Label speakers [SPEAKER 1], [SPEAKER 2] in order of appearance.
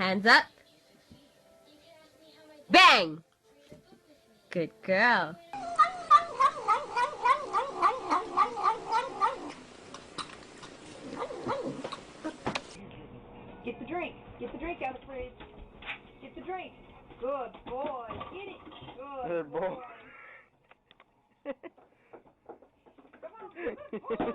[SPEAKER 1] Hands up. Bang! Good girl.
[SPEAKER 2] Get the drink. Get the drink out of the fridge. Get the drink. Good boy. Get it. Good boy. Come on. Good boy.